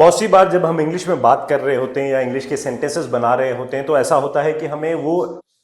बहुत सी बार जब हम इंग्लिश में बात कर रहे होते हैं या इंग्लिश के सेंटेंसेस बना रहे होते हैं तो ऐसा होता है कि हमें वो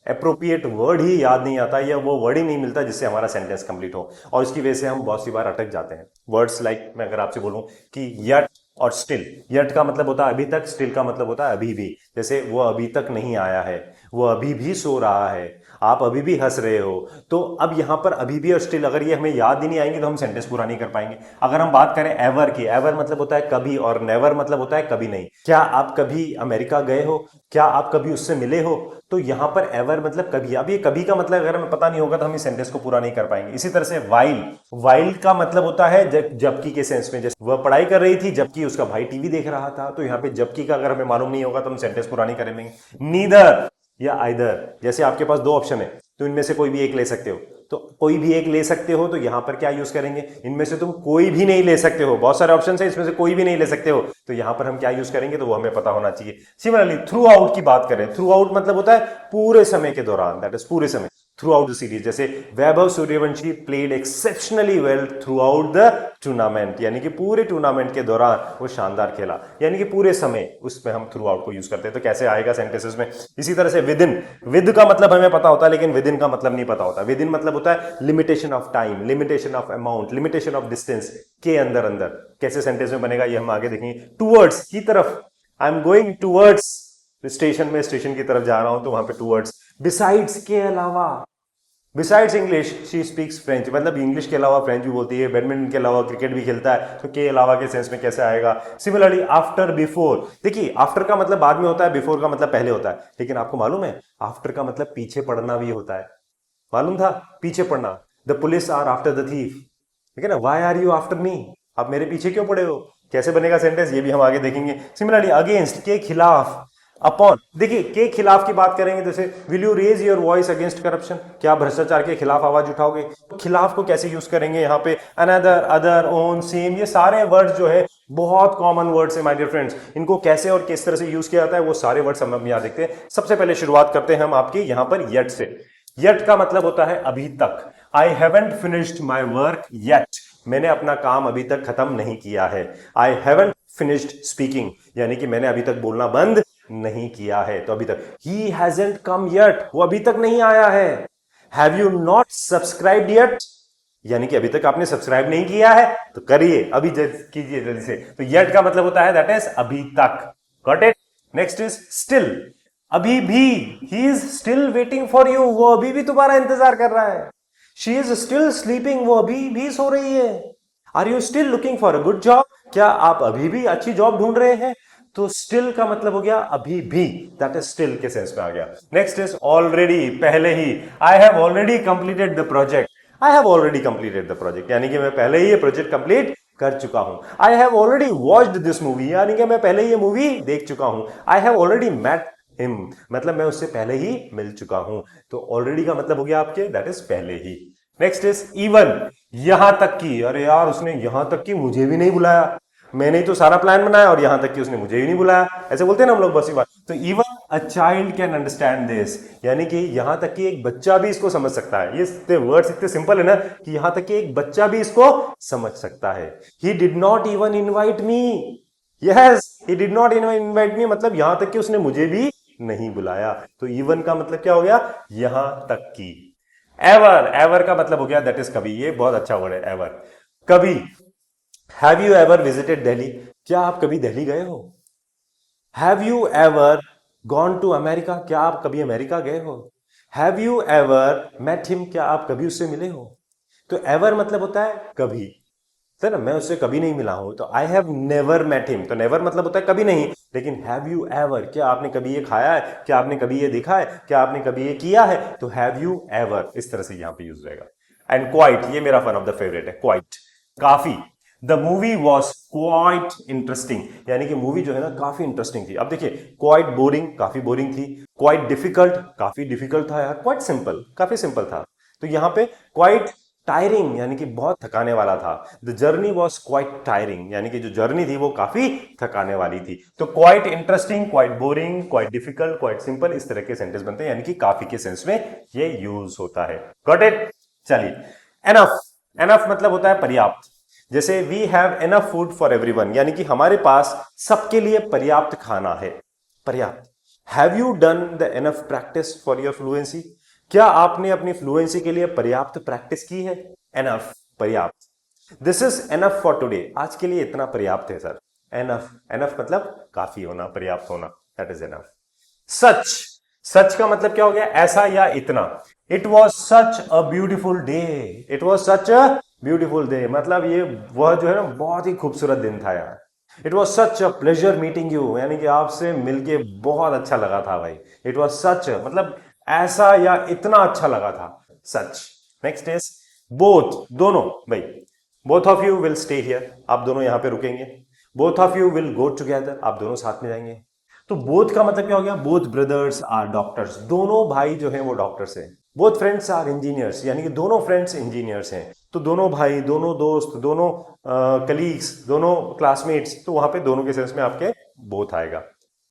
अप्रोप्रिएट वर्ड ही याद नहीं आता या वो वर्ड ही नहीं मिलता जिससे हमारा सेंटेंस कंप्लीट हो, और इसकी वजह से हम बहुत सी बार अटक जाते हैं। वर्ड्स लाइक मैं अगर आपसे बोलूं कि यट और स्टिल, यट का मतलब होता है अभी तक, स्टिल का मतलब होता है अभी भी। जैसे वो अभी तक नहीं आया है, वो अभी भी सो रहा है, आप अभी भी हंस रहे हो। तो अब यहां पर अभी भी और स्टिल अगर ये हमें याद ही नहीं आएंगे तो हम सेंटेंस पूरा नहीं कर पाएंगे। अगर हम बात करें एवर की, एवर मतलब होता है कभी और नेवर मतलब होता है कभी नहीं। क्या आप कभी अमेरिका गए हो, क्या आप कभी उससे मिले हो, तो यहां पर एवर मतलब कभी। अब ये कभी का मतलब अगर हमें पता नहीं होगा तो हम इस सेंटेंस को पूरा नहीं कर पाएंगे। इसी तरह से वाइल, वाइल का मतलब होता है जबकि के सेंस में। जैसे वह पढ़ाई कर रही थी जबकि उसका भाई टीवी देख रहा था, तो यहां पे जबकि का अगर हमें मालूम नहीं होगा तो हम सेंटेंस पूरा नहीं करेंगे। नीदर या आइदर, जैसे आपके पास दो ऑप्शन है तो इनमें से कोई भी एक ले सकते हो, तो कोई भी एक ले सकते हो तो यहां पर क्या यूज करेंगे, इनमें से तुम कोई भी नहीं ले सकते हो। बहुत सारे ऑप्शन है, इसमें से कोई भी नहीं ले सकते हो, तो यहां पर हम क्या यूज करेंगे तो वो हमें पता होना चाहिए। सिमिलरली थ्रू आउट की बात करें, थ्रू आउट मतलब होता है पूरे समय के दौरान, दैट इज पूरे समय, थ्रू आउट द सीरीज। जैसे Vaibhav Suryavanshi played exceptionally well throughout the tournament, यानी कि पूरे टूर्नामेंट के दौरान वो शानदार खेला, यानी कि पूरे समय, उसमें हम थ्रू आउट को यूज करते हैं। तो कैसे आएगा सेंटेंसेस में। इसी तरह से विद इन, विद का मतलब हमें पता होता है लेकिन विद इन का मतलब नहीं पता होता। विद इन मतलब होता है limitation of time, limitation of amount, limitation of distance, के अंदर अंदर। कैसे सेंटेंस में बनेगा ये हम आगे देखेंगे। टूवर्ड्स की तरफ, I am going towards station में, स्टेशन की तरफ जा रहा हूं तो वहां पे टूवर्ड्स। बिसाइड्स के अलावा, besides English she speaks French, मतलब इंग्लिश के अलावा फ्रेंच भी बोलती है, बैडमिंटन के अलावा क्रिकेट भी खेलता है, तो के अलावा के सेंस में कैसे आएगा। सिमिलरली आफ्टर बिफोर, देखिए आफ्टर का मतलब बाद में होता है, बिफोर का मतलब पहले होता है, लेकिन आपको मालूम है आफ्टर का मतलब पीछे पड़ना भी होता है। मालूम था, पीछे पड़ना। The police are after the thief, ठीक है ना। Why are you after me, आप मेरे पीछे क्यों पड़े हो, कैसे बनेगा सेंटेंस ये भी हम आगे देखेंगे। सिमिलरली अगेंस्ट के खिलाफ, अपॉन, देखिए के खिलाफ की बात करेंगे जैसे will you raise your voice against corruption, क्या भ्रष्टाचार के खिलाफ आवाज उठाओगे। खिलाफ को कैसे यूज करेंगे यहाँ पे, अनदर, अदर, ओन, सेम, ये सारे वर्ड्स जो है बहुत कॉमन वर्ड्स है माय डियर फ्रेंड्स। इनको कैसे और किस तरह से यूज किया जाता है वो सारे वर्ड्स हम यहाँ देखते हैं। सबसे पहले शुरुआत करते हैं हम आपकी यहाँ पर यट से। यट का मतलब होता है अभी तक। I haven't finished my work yet, मैंने अपना काम अभी तक खत्म नहीं किया है। आई हैवंट फिनिश्ड स्पीकिंग, यानी कि मैंने अभी तक बोलना बंद नहीं किया है, तो अभी तक। ही हैजंट कम येट, वो अभी तक नहीं आया है। Have you not subscribed yet, यानी कि अभी तक आपने सब्सक्राइब नहीं किया है तो करिए, अभी कीजिए जल्दी से। तो येट का मतलब होता है दैट इज अभी तक। Got it. Next is still, अभी भी। He is still waiting for you, वो अभी भी तुम्हारा इंतजार कर रहा है। शी इज स्टिल स्लीपिंग, वो अभी भी सो रही है। Are you still looking for a good job, क्या आप अभी भी अच्छी जॉब ढूंढ रहे हैं। तो स्टिल का मतलब हो गया अभी भी, दैट इज स्टिल के सेंस में आ गया। नेक्स्ट इज ऑलरेडी, पहले ही। I have already completed the project, I have already completed the project, यानी कि मैं पहले ही ये प्रोजेक्ट कंप्लीट कर चुका हूं। I have already watched this movie, यानी कि मैं पहले ही ये मूवी देख चुका हूं। I have already met him, मतलब मैं उससे पहले ही मिल चुका हूं। तो ऑलरेडी का मतलब हो गया आपके दैट इज पहले ही। नेक्स्ट इज इवन, यहां तक की। अरे यार उसने यहां तक की मुझे भी नहीं बुलाया, मैंने ही तो सारा प्लान बनाया और यहां तक कि उसने मुझे ही नहीं बुलाया, ऐसे बोलते हैं ना हम लोग बस बात। तो even a child can understand this, यानी कि यहां तक कि एक बच्चा भी इसको समझ सकता है। ये वर्ड्स इतने सिंपल है ना कि यहां तक कि एक बच्चा भी इसको समझ सकता है। He did not even invite me, yes he did not even invite me, मतलब यहां तक कि उसने मुझे भी नहीं बुलाया। तो इवन का मतलब क्या हो गया, यहां तक की। एवर, एवर का मतलब हो गया दैट इज कभी, ये बहुत अच्छा वर्ड है एवर, कभी। Have you ever visited Delhi, क्या आप कभी दिल्ली गए हो। Have you ever gone to America, क्या आप कभी अमेरिका गए हो। Have you ever met him, क्या आप कभी उससे मिले हो। तो एवर मतलब होता है कभी, है ना, मैं उससे कभी नहीं मिला हूं। तो I have never met him, तो नेवर मतलब होता है कभी नहीं। लेकिन हैव यू एवर, क्या आपने कभी ये खाया है, क्या आपने कभी ये देखा है, क्या आपने कभी ये किया है। तो हैव यू एवर इस तरह से यहां पे यूज रहेगा। एंड क्वाइट, ये मेरा वन ऑफ द फेवरेट है, क्वाइट, काफी। The movie was quite interesting, यानी कि मूवी जो है ना काफी इंटरेस्टिंग थी। अब देखिए क्वाइट बोरिंग, काफी बोरिंग थी। क्वाइट डिफिकल्ट, काफी डिफिकल्ट था यार। क्वाइट सिंपल, काफी सिंपल था। तो यहां पे क्वाइट टायरिंग, यानी कि बहुत थकाने वाला था। The journey was quite tiring, यानी कि जो जर्नी थी वो काफी थकाने वाली थी। तो quite interesting, quite boring, quite difficult, quite simple, इस तरह के सेंटेंस बनते हैं, यानी कि काफी के सेंस में ये यूज होता है। Got it. चलिए एनफ, एनफ मतलब होता है पर्याप्त। जैसे we have enough food for everyone, यानी कि हमारे पास सबके लिए पर्याप्त खाना है, पर्याप्त। Have you done the enough practice for your fluency? क्या आपने अपनी फ्लुएंसी के लिए पर्याप्त प्रैक्टिस की है? एनफ, पर्याप्त। This is enough for today, आज के लिए इतना पर्याप्त है सर। एनफ, एनफ मतलब काफी होना, पर्याप्त होना, दैट इज एनफ। सच, सच का मतलब क्या हो गया? ऐसा या इतना। It was such a beautiful day, it was such a beautiful day, मतलब ये वह जो है ना बहुत ही खूबसूरत दिन था यार। It was such a pleasure meeting you, यानी कि आपसे मिलके बहुत अच्छा लगा था भाई। इट वॉज सच, मतलब ऐसा या इतना अच्छा लगा था, सच। नेक्स्ट इज बोथ, दोनों भाई। Both of you will stay here, आप दोनों यहां पे रुकेंगे। Both of you will go together, आप दोनों साथ में जाएंगे। तो बोथ का मतलब क्या हो गया? बोथ ब्रदर्स आर डॉक्टर्स, दोनों भाई जो हैं वो डॉक्टर्स हैं। बोथ फ्रेंड्स आर इंजीनियर्स, यानी कि दोनों फ्रेंड्स इंजीनियर्स हैं। तो दोनों भाई, दोनों दोस्त, दोनों कलीग्स, दोनों क्लासमेट्स, तो वहां पे दोनों के सेंस में आपके बोथ आएगा।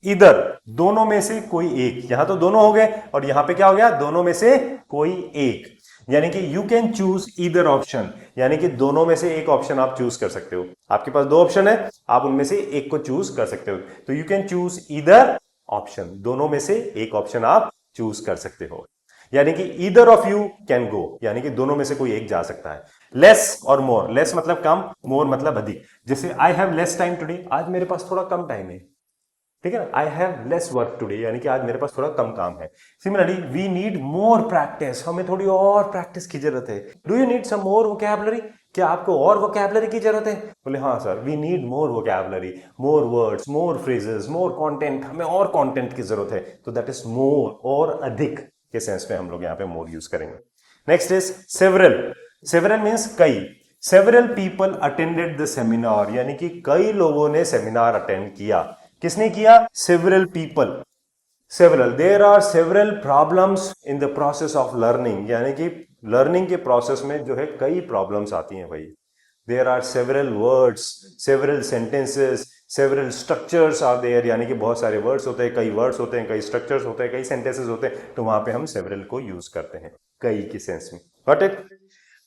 इधर, दोनों में से कोई एक, यहां तो दोनों हो गए और यहां पे क्या हो गया? दोनों में से कोई एक, यानी कि you can choose either option, यानी कि दोनों में से एक ऑप्शन आप चूज कर सकते हो। आपके पास दो ऑप्शन है, आप उनमें से एक को चूज कर सकते हो। तो you can choose either option, दोनों में से एक ऑप्शन आप चूज कर सकते हो। यानी कि either of you can go, यानी कि दोनों में से कोई एक जा सकता है। लेस और मोर, लेस मतलब कम, मोर मतलब अधिक। जैसे आई हैव लेस टाइम टुडे, आज मेरे पास थोड़ा कम टाइम है, ठीक है ना। I have less work today, यानी कि आज मेरे पास थोड़ा कम काम है। Similarly we need more practice, हमें थोड़ी और प्रैक्टिस की जरूरत है। Do you need some more vocabulary, क्या आपको और वोकैबुलरी की जरूरत है? बोले हाँ sir, we need more vocabulary, more words, more phrases, more content, हमें और कंटेंट की जरूरत है। तो दैट इज मोर, और अधिक के सेंस में हम लोग यहाँ पे मोर यूज करेंगे। Next is several, several means कई। Several people attended the seminar, यानी कि कई लोगों ने सेमिनार अटेंड किया। किसने किया? Several people. Several, there are several problems in the process of learning, यानी कि लर्निंग के प्रोसेस में जो है कई प्रॉब्लम्स आती हैं भाई। There are several words, several sentences, several structures are there, यानी कि बहुत सारे वर्ड्स होते हैं, कई वर्ड्स होते हैं, कई स्ट्रक्चर्स होते हैं, कई सेंटेंसेस होते हैं, तो वहां पे हम सेवरल को यूज करते हैं कई के सेंस में। Got it?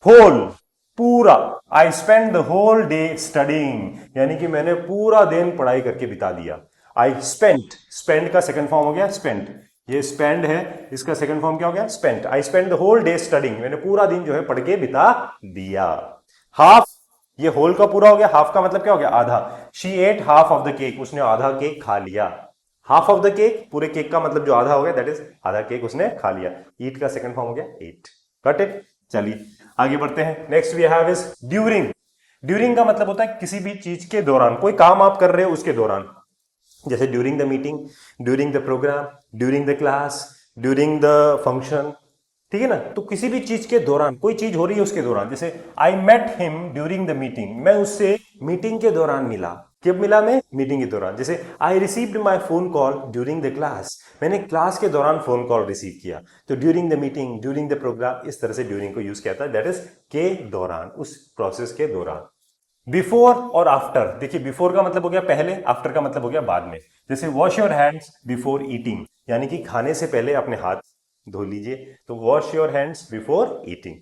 होल, पूरा। I spend the whole day studying, यानी कि मैंने पूरा दिन पढ़ाई करके बिता दिया। आई स्पेंट, स्पेंड का सेकंड फॉर्म हो गया स्पेंट, ये स्पेंड है, इसका सेकंड फॉर्म क्या हो गया? Spent. I spend the whole day studying, मैंने पूरा दिन जो है पढ़ के बिता दिया। हाफ, ये होल का पूरा हो गया, हाफ का मतलब क्या हो गया? आधा। She at half of the cake, उसने आधा केक खा लिया। हाफ ऑफ द केक, पूरे केक का मतलब जो आधा हो गया, दैट इज आधा केक उसने खा लिया। ईट का सेकंड फॉर्म हो गया ईट। Got it? चलिए आगे बढ़ते हैं। Next we have is during. During का मतलब होता है किसी भी चीज के दौरान, कोई काम आप कर रहे हो उसके दौरान, जैसे during the meeting, during the program, during the class, during the function, ठीक है ना। तो किसी भी चीज के दौरान, कोई चीज हो रही है उसके दौरान, जैसे I met him during the meeting, मैं उससे मीटिंग के दौरान मिला। कब मिला मैं? मीटिंग के दौरान। जैसे I received my phone call during the class, मैंने क्लास के दौरान फोन कॉल रिसीव किया। तो during the meeting, during the program, इस तरह से ड्यूरिंग को यूज किया था, दैट इज के दौरान, उस प्रोसेस के दौरान। बिफोर और आफ्टर, देखिए बिफोर का मतलब हो गया पहले, आफ्टर का मतलब हो गया बाद में। जैसे wash your hands before eating, यानी कि खाने से पहले अपने हाथ धो लीजिए, तो wash your hands before eating.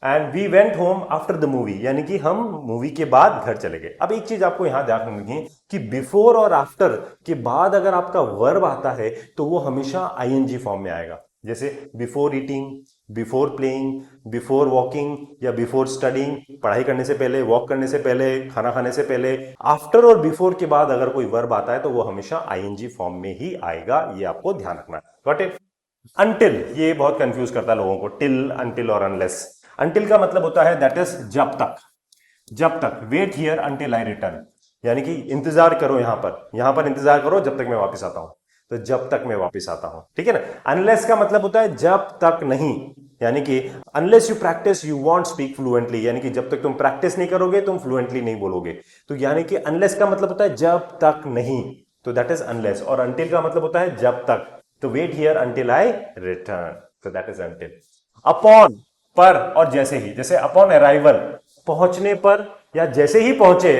And we went home after the movie, यानी कि हम मूवी के बाद घर चले गए। अब एक चीज आपको यहां ध्यान रखनी है कि बिफोर और आफ्टर के बाद अगर आपका वर्ब आता है तो वो हमेशा आईएनजी फॉर्म में आएगा। जैसे before eating, before playing, before walking, या बिफोर स्टडिंग, पढ़ाई करने से पहले, वॉक करने से पहले, खाना खाने से पहले। आफ्टर और बिफोर के बाद अगर कोई वर्ब आता है तो वो हमेशा आईएनजी फॉर्म में ही आएगा, ये आपको ध्यान रखना है। Got it? अनटिल, ये बहुत कंफ्यूज करता है लोगों को, टिल, अनटिल और अनलेस। अनटिल का मतलब होता है दैट इज जब तक, जब तक। Wait here until I return, यानी कि इंतजार करो, यहां पर इंतजार करो जब तक मैं वापस आता हूं, तो जब तक मैं वापस आता हूं, ठीक है ना। अनलेस का मतलब होता है जब तक नहीं, यानी कि unless you practice you want speak fluently, यानी कि जब तक तुम प्रैक्टिस नहीं करोगे तुम फ्लुएंटली नहीं बोलोगे। तो यानी कि अनलेस का मतलब होता है जब तक नहीं, तो दैट इज अनलेस। और अनटिल का मतलब होता है जब तक, तो wait here until I return, तो दैट इज अनटिल। अपॉन, पर और जैसे ही, जैसे अपॉन अराइवल, पहुंचने पर या जैसे ही पहुंचे,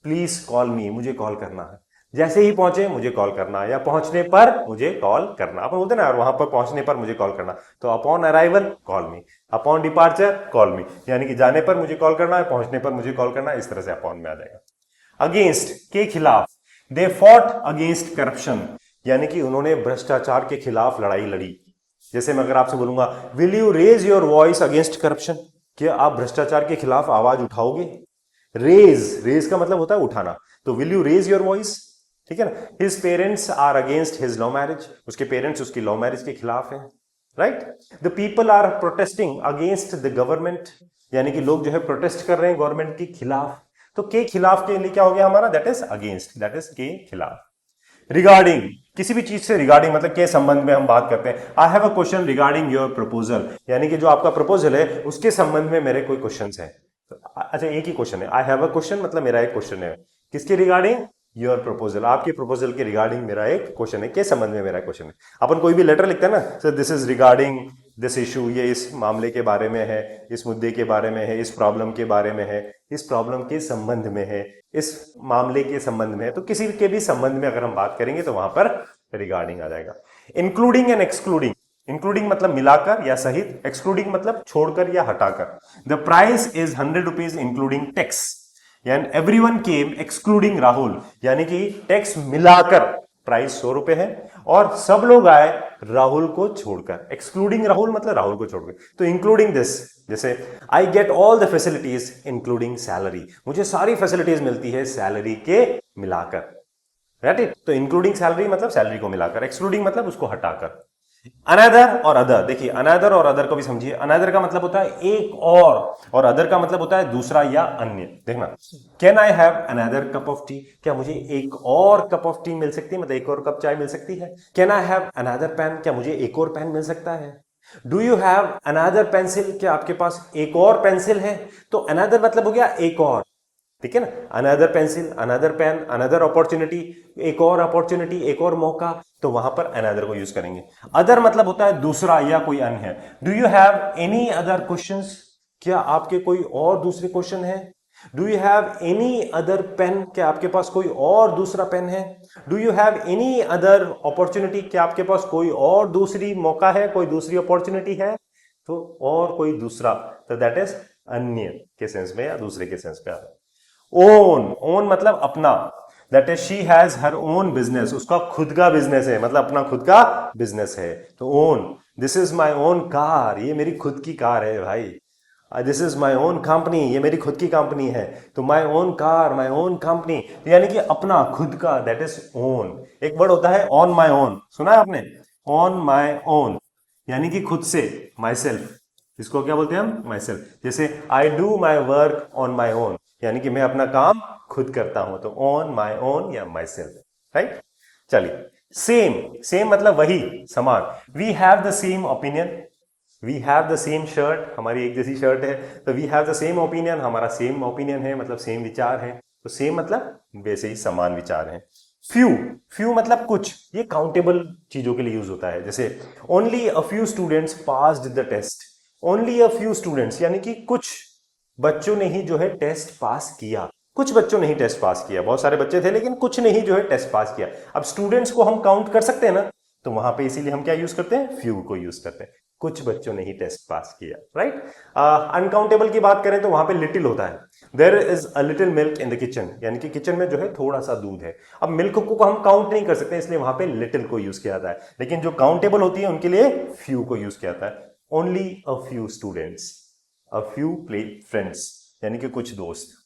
प्लीज कॉल मी, मुझे कॉल करना है। जैसे ही पहुंचे मुझे कॉल करना, या पहुंचने पर मुझे कॉल करना। अपन बोलते ना, वहां पर पहुंचने पर मुझे कॉल करना, तो अपॉन अराइवल कॉल मी, अपॉन डिपार्चर कॉल मी, यानी कि जाने पर मुझे कॉल करना है, पहुंचने पर मुझे कॉल करना है, इस तरह से अपॉन में आ जाएगा। अगेंस्ट के खिलाफ, दे फॉट अगेंस्ट करप्शन, यानी कि उन्होंने भ्रष्टाचार के खिलाफ लड़ाई लड़ी। जैसे मैं अगर आपसे बोलूंगा will you raise your voice against corruption, क्या आप भ्रष्टाचार के खिलाफ आवाज उठाओगे? रेज का मतलब होता है उठाना, तो will you raise your voice, ठीक है ना। His parents are against his love marriage, उसके पेरेंट्स उसकी लव मैरिज के खिलाफ हैं, right. The people are protesting against the government, यानी कि लोग जो है प्रोटेस्ट कर रहे हैं गवर्नमेंट के खिलाफ। तो के खिलाफ के लिए क्या हो गया हमारा, that is against, that is के खिलाफ। रिगार्डिंग, किसी भी चीज से रिगार्डिंग मतलब के संबंध में हम बात करते हैं। I have a question regarding your proposal, यानी कि जो आपका प्रपोजल है उसके संबंध में मेरे कोई क्वेश्चन है। अच्छा, एक ही क्वेश्चन है, आई हैव अ क्वेश्चन मतलब मेरा एक क्वेश्चन है, किसके रिगार्डिंग, योर प्रपोजल, आपके प्रपोजल के रिगार्डिंग मेरा एक क्वेश्चन है, के संबंध में मेरा क्वेश्चन है। अपन कोई भी लेटर लिखते हैं ना, sir this is regarding this issue, ये इस मामले के बारे में है, इस मुद्दे के बारे में है, इस प्रॉब्लम के बारे में है, इस प्रॉब्लम के संबंध में है, इस मामले के संबंध में है। तो किसी के भी संबंध में अगर हम बात करेंगे तो वहां पर रिगार्डिंग आ जाएगा। इंक्लूडिंग एंड एक्सक्लूडिंग, इंक्लूडिंग मतलब मिलाकर या सहित, एक्सक्लूडिंग मतलब छोड़कर या हटाकर। The price is 100 rupees including tax, यानी एवरीवन केम एक्सक्लूडिंग राहुल, यानी कि टैक्स मिलाकर प्राइस 100 रुपए है, और सब लोग आए राहुल को छोड़कर। एक्सक्लूडिंग राहुल मतलब राहुल को छोड़कर। तो इंक्लूडिंग दिस, जैसे I get all the facilities including salary, मुझे सारी फैसिलिटीज मिलती है सैलरी के मिलाकर, राइट। तो इंक्लूडिंग सैलरी मतलब सैलरी को मिलाकर, एक्सक्लूडिंग मतलब उसको हटाकर। अनदर और अदर, देखिए अनदर और अदर को भी समझिए। अनदर का मतलब होता है एक और अदर का मतलब होता है दूसरा या अन्य। देखना, can I have another cup of T, क्या मुझे एक और कप ऑफ टी मिल सकती है, मतलब एक और कप चाय मिल सकती है। Can I have another pen, क्या मुझे एक और पेन मिल सकता है। Do you have another pencil, क्या आपके पास एक और पेंसिल है। तो अनदर मतलब हो गया एक और, ठीक है ना। Another pencil, another pen, another opportunity, एक और अपॉर्चुनिटी, एक और मौका, तो वहां पर अनदर को यूज करेंगे। अदर मतलब होता है दूसरा या कोई अन्य। Do you have any other questions, क्या आपके कोई और दूसरे क्वेश्चन है। Do you have any other pen, क्या आपके पास कोई और दूसरा पेन है। Do you have any other opportunity, क्या आपके पास कोई और दूसरी मौका है, कोई दूसरी अपॉर्चुनिटी है। तो और कोई दूसरा, तो दैट इज अन्य के सेंस में या दूसरे के सेंस में। ओन मतलब अपना, that is she has her own business, उसका खुद का बिजनेस है, मतलब अपना खुद का बिजनेस है। तो own, this is my own car, ये मेरी खुद की कार है भाई। This is my own company, ये मेरी खुद की कंपनी है। तो my own car, my own company, यानी कि अपना खुद का, दैट इज ओन। एक वर्ड होता है ऑन माई ओन, सुना है आपने, ऑन माई ओन, यानी कि खुद से, माई सेल्फ, इसको क्या बोलते हैं हम, माई सेल्फ। जैसे I do my work on my own, यानी कि मैं अपना काम खुद करता हूं, तो ऑन माई ओन या माई सेल्फ, राइट। चलिए, सेम, सेम मतलब वही, समान। We have the same opinion, we have the same shirt, हमारी एक जैसी शर्ट है, तो we have the same opinion, हमारा सेम ओपिनियन है, मतलब सेम विचार है। तो सेम मतलब वैसे ही समान विचार है। फ्यू, फ्यू मतलब कुछ, ये काउंटेबल चीजों के लिए यूज होता है। जैसे only a few students passed the test, only a few students, यानी कि कुछ बच्चों ने ही जो है टेस्ट पास किया, कुछ बच्चों ने ही टेस्ट पास किया, बहुत सारे बच्चे थे लेकिन कुछ ने ही जो है टेस्ट पास किया। अब स्टूडेंट्स को हम काउंट कर सकते हैं ना, तो वहां पे इसीलिए हम क्या यूज करते हैं, फ्यू को यूज करते हैं, कुछ बच्चों ने ही टेस्ट पास किया, राइट। अनकाउंटेबल की बात करें तो वहां पे लिटिल होता है, there is a little milk in the kitchen, यानी कि किचन में जो है थोड़ा सा दूध है। अब मिल्क को हम काउंट नहीं कर सकते, इसलिए वहां पे लिटिल को यूज किया जाता है, लेकिन जो काउंटेबल होती है उनके लिए फ्यू को यूज किया जाता है। Only a few students, a few play friends, यानी कि कुछ दोस्त।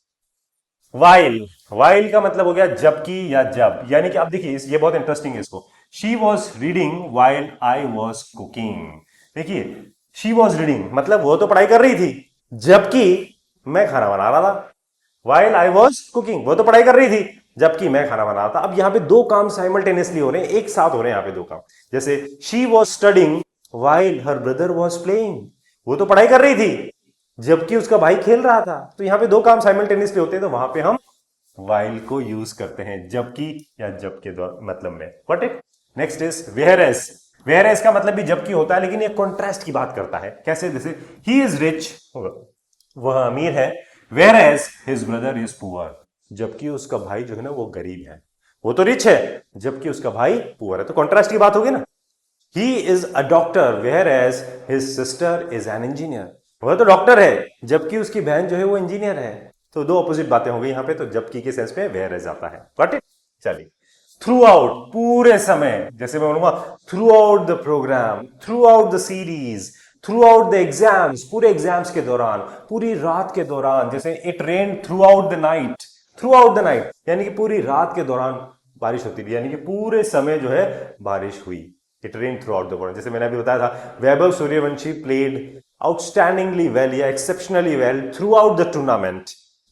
वाइल, वाइल का मतलब हो गया जबकि या जब, यानी कि आप देखिए ये बहुत इंटरेस्टिंग है इसको। She was reading while I was cooking, देखिए शी वॉज रीडिंग मतलब वो तो पढ़ाई कर रही थी, जबकि मैं खाना बना रहा था। वाइल आई वॉज कुकिंग, वो तो पढ़ाई कर रही थी जबकि मैं खाना बना रहा था। अब यहां पे दो काम साइमल्टेनियसली हो रहे हैं, एक साथ हो रहे हैं यहां पे दो काम। जैसे she was studying while her brother was playing, वो तो पढ़ाई कर रही थी जबकि उसका भाई खेल रहा था। तो यहां पे दो काम साइमल्टेनियसली होते हैं, तो वहां पे हम वाइल को यूज करते हैं जबकि या जब के मतलब में। What it. Next is whereas, whereas का मतलब भी जबकि होता है, लेकिन ये कॉन्ट्रास्ट की बात करता है। कैसे, जैसे ही इज रिच, वह अमीर है, whereas his brother is poor, जबकि उसका भाई जो है ना वो गरीब है। वो तो रिच है जबकि उसका भाई पुअर है, तो कॉन्ट्रास्ट की बात होगी ना। He is a doctor whereas his sister is an engineer, वह तो डॉक्टर है जबकि उसकी बहन जो है वो इंजीनियर है। तो दो अपोजिट बातें हो गई यहां पे, तो जबकि के सेंस में वेयर एज आता है। Got it. चलिए, थ्रू आउट, पूरे समय, जैसे मैं बोलूंगा throughout the program, throughout the series, throughout the exams, पूरे एग्जाम्स के दौरान, पूरी रात के दौरान, जैसे it rain throughout the night, throughout the night यानी कि पूरी रात के दौरान बारिश होती थी, यानी कि पूरे समय जो है बारिश हुई। It rain throughout the world, जैसे मैंने अभी बताया था वैभव सूर्यवंशी प्लेड आउटस्टैंडिंगली वेल या exceptionally well throughout the tournament,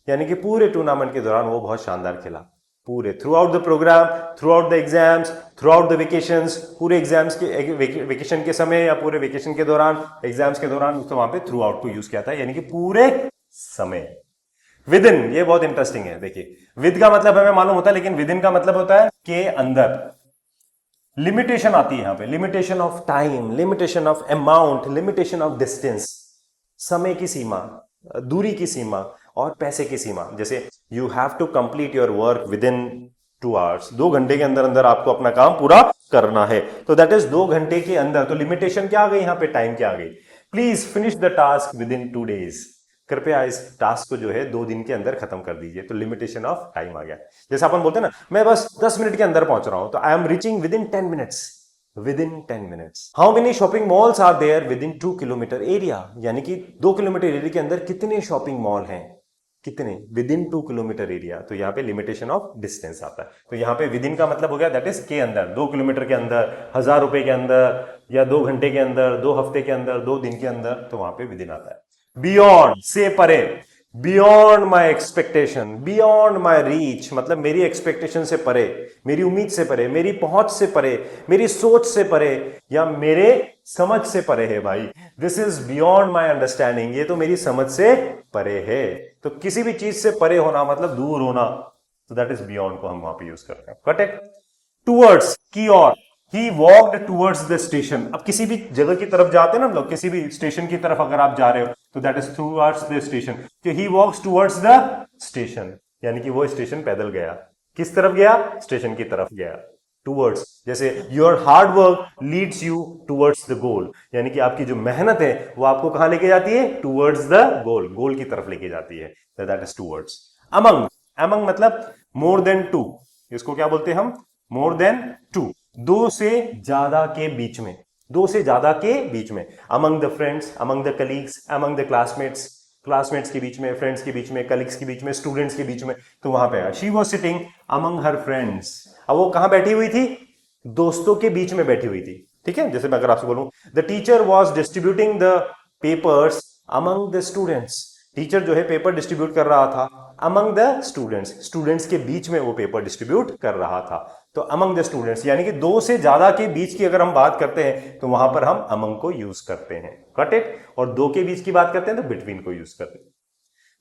यानी कि पूरे टूर्नामेंट के दौरान वो बहुत शानदार खेला। पूरे throughout the program, throughout the exams, throughout the vacations, पूरे एग्जाम्स के वेकेशन के समय या पूरे वेकेशन के दौरान, एग्जाम्स के दौरान, तो वहां पे थ्रू आउट को यूज किया था, यानी कि पूरे समय। विद इन, ये बहुत इंटरेस्टिंग है। देखिए, विद का मतलब हमें मालूम होता है, लेकिन विद इन का मतलब होता है के अंदर। लिमिटेशन आती है यहां पे, limitation of time, limitation of amount, limitation of distance, समय की सीमा, दूरी की सीमा और पैसे की सीमा। जैसे you have to complete your work within 2 hours, 2 घंटे के अंदर अंदर आपको अपना काम पूरा करना है, तो दैट इज 2 घंटे के अंदर। तो लिमिटेशन क्या आ गई यहां पे, टाइम क्या आ गई। Please finish the task with in 2 days, कृपया इस टास्क को जो है 2 दिन के अंदर खत्म कर दीजिए, तो लिमिटेशन ऑफ टाइम आ गया। जैसे अपन बोलते हैं ना, मैं बस 10 मिनट के अंदर पहुंच रहा हूं, तो I am reaching within 10 minutes, within 10 minutes. How many shopping malls are there within 2 kilometer area, यानी कि 2 किलोमीटर एरिया के अंदर कितने शॉपिंग मॉल हैं, कितने, विद इन 2 किलोमीटर एरिया। तो यहाँ पे लिमिटेशन ऑफ डिस्टेंस आता है। तो यहाँ पे विद इन का मतलब हो गया दैट इज के अंदर, 2 किलोमीटर के अंदर, 1000 रुपए के अंदर, या 2 घंटे के अंदर, 2 हफ्ते के अंदर, 2 दिन के अंदर, तो वहां पे विद इन आता है। बियॉन्ड से परे, beyond my expectation, beyond my reach, मतलब मेरी एक्सपेक्टेशन से परे, मेरी उम्मीद से परे, मेरी पहुंच से परे, मेरी सोच से परे, या मेरे समझ से परे है भाई। This is beyond my understanding, ये तो मेरी समझ से परे है। तो किसी भी चीज से परे होना मतलब दूर होना, तो दैट इज बियॉन्ड को हम वहां पे यूज करते हैं। करेक्ट। टूवर्ड्स, की ओर, ही वॉक्ड टूवर्ड्स द स्टेशन। अब किसी भी जगह की तरफ जाते हैं ना हम लोग, किसी भी स्टेशन की तरफ अगर आप जा रहे हो, तो that is towards the station. तो ही वॉक्स टूवर्ड्स द स्टेशन, यानी कि वो स्टेशन पैदल गया। किस तरफ गया, स्टेशन की तरफ गया। टूवर्ड्स, जैसे your hard work leads you towards the goal, यानी कि आपकी जो मेहनत है वो आपको कहां लेके जाती है, टूवर्ड्स द गोल, गोल की तरफ लेके जाती है। That is towards. Among, among मतलब मोर देन 2, इसको क्या बोलते हैं हम, मोर देन 2, 2 से ज्यादा के बीच में, 2 से ज्यादा के बीच में। Among the friends, among the colleagues, among the classmates, classmates के बीच में, फ्रेंड्स के बीच में, कलीग्स के बीच में, स्टूडेंट्स के बीच में, तो वहां पे she was sitting among her friends. अब वो कहां बैठी हुई थी, दोस्तों के बीच में बैठी हुई थी। ठीक है, जैसे मैं अगर आपसे बोलूं the teacher was distributing the papers among the students, teacher जो है पेपर डिस्ट्रीब्यूट कर रहा था अमंग द स्टूडेंट्स, स्टूडेंट्स के बीच में वो पेपर डिस्ट्रीब्यूट कर रहा था। तो अमंग द स्टूडेंट्स, यानी कि 2 से ज्यादा के बीच की अगर हम बात करते हैं तो वहां पर हम अमंग को यूज करते हैं। Got it. और 2 के बीच की बात करते हैं तो बिटवीन को यूज करते हैं।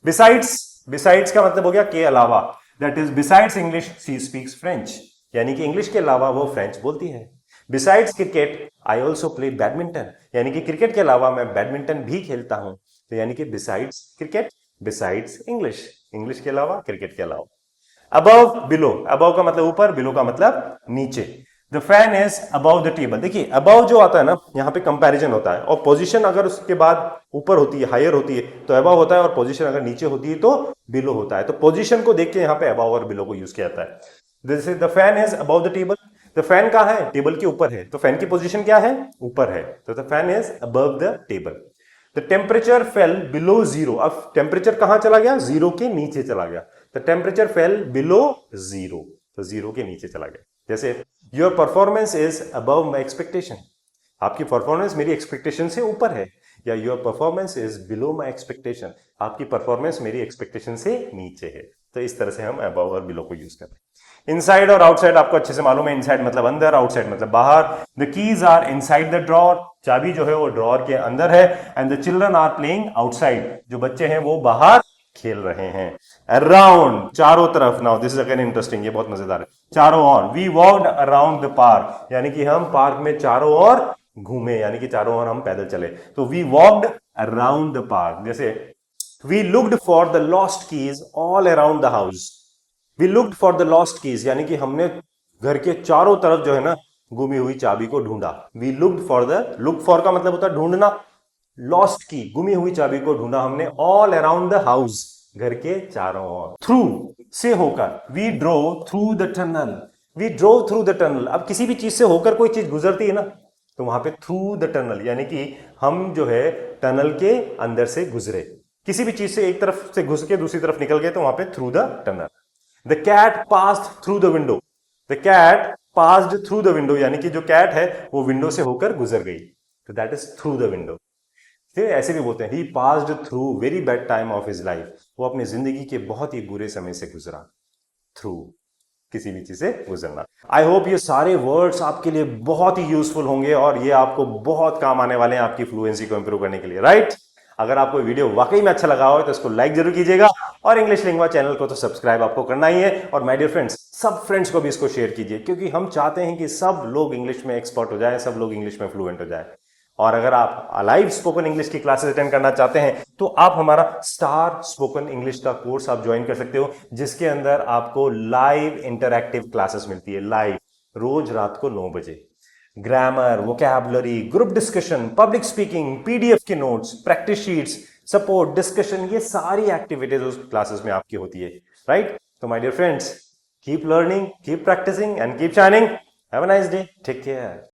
बिसाइड्स, बिसाइड्स का मतलब हो गया के अलावा, that is besides English she speaks French, यानी कि इंग्लिश के अलावा वो फ्रेंच बोलती है। Besides cricket I also play badminton, यानी कि क्रिकेट के अलावा मैं बैडमिंटन भी खेलता हूं। तो यानी कि besides cricket, besides English, English के अलावा, क्रिकेट के अलावा। अबव, बिलो, अबव का मतलब ऊपर, बिलो का मतलब नीचे। The fan is above the table, देखिए अबव जो आता है ना, यहां पे कंपैरिजन होता है, और पोजीशन अगर उसके बाद ऊपर होती है, हायर होती है, तो अबव होता है, और पोजीशन अगर नीचे होती है तो बिलो होता है। तो पोजीशन को देख के यहां पे अबव और बिलो को यूज किया जाता है। This is the fan is above the table, the fan कहां है, टेबल के ऊपर है, तो फैन की पोजीशन क्या है, ऊपर है, तो the fan is above the table. The temperature fail below zero, अब टेम्परेचर कहां चला गया, जीरो के नीचे चला गया। The temperature fail below zero, तो जीरो के नीचे चला गया। जैसे your performance is above my expectation, आपकी परफॉर्मेंस मेरी एक्सपेक्टेशन से ऊपर है, या your performance is below my expectation, आपकी परफॉर्मेंस मेरी एक्सपेक्टेशन से नीचे है। तो इस तरह से हम अबव और बिलो को यूज करते हैं। इनसाइड और आउटसाइड आपको अच्छे से मालूम है, इनसाइड मतलब अंदर, आउटसाइड मतलब बाहर। The keys are inside the drawer, चाबी जो है वो ड्रॉर के अंदर है। And the children are playing outside, जो बच्चे हैं वो बाहर खेल रहे हैं। अराउंड, चारों तरफ। Now this is again interesting, ये बहुत मजेदार है। चारों ओर, we walked around the park, यानी कि हम पार्क में चारों ओर घूमे, यानी कि चारों ओर हम पैदल चले। तो we walked around the park. जैसे we looked for the lost keys all around the house, we looked for the lost keys, यानी कि हमने घर के चारों तरफ जो है ना गुमी हुई चाबी को ढूंढा। We looked for the, look for का मतलब होता है ढूंढना, लॉस्ट की गुमी हुई चाबी को ढूंढा हमने ऑल अराउंड द हाउस, घर के चारों ओर। थ्रू से होकर, we drove through the tunnel, we drove through the tunnel. अब किसी भी चीज से होकर कोई चीज गुजरती है ना, तो वहां पे थ्रू द टनल, यानी कि हम जो है टनल के अंदर से गुजरे। किसी भी चीज से एक तरफ से घुस के दूसरी तरफ निकल गए तो वहां पे through the tunnel. The cat passed through the window, the cat passed through the window, यानी कि जो कैट है वो विंडो से होकर गुजर गई, तो that is through the window. फिर ऐसे भी बोलते हैं he passed through very bad time of his life, वो अपनी जिंदगी के बहुत ही बुरे समय से गुजरा। थ्रू, किसी भी चीज से गुजरना। आई होप ये सारे वर्ड्स आपके लिए बहुत ही यूजफुल होंगे और ये आपको बहुत काम आने वाले हैं आपकी फ्लुएंसी को इंप्रूव करने के लिए, राइट? अगर आपको वीडियो वाकई में अच्छा लगा हो तो इसको लाइक जरूर कीजिएगा और इंग्लिश लिंग्वा चैनल को तो सब्सक्राइब आपको करना ही है। और माय डियर फ्रेंड्स, सब फ्रेंड्स को भी इसको शेयर कीजिए, क्योंकि हम चाहते हैं कि सब लोग इंग्लिश में एक्सपर्ट हो जाए, सब लोग इंग्लिश में फ्लुएंट हो जाए। और अगर आप लाइव स्पोकन इंग्लिश की क्लासेस अटेंड करना चाहते हैं तो आप हमारा स्टार स्पोकन इंग्लिश का कोर्स आप ज्वाइन कर सकते हो, जिसके अंदर आपको लाइव इंटरैक्टिव क्लासेस मिलती है, लाइव, रोज रात को 9 बजे। Grammar, vocabulary, group discussion, public speaking, PDF के notes, practice sheets, support, discussion, ये सारी एक्टिविटीज उस क्लासेस में आपकी होती है, राइट? तो my dear friends, keep learning, keep practicing and keep shining. Have a nice day, take care.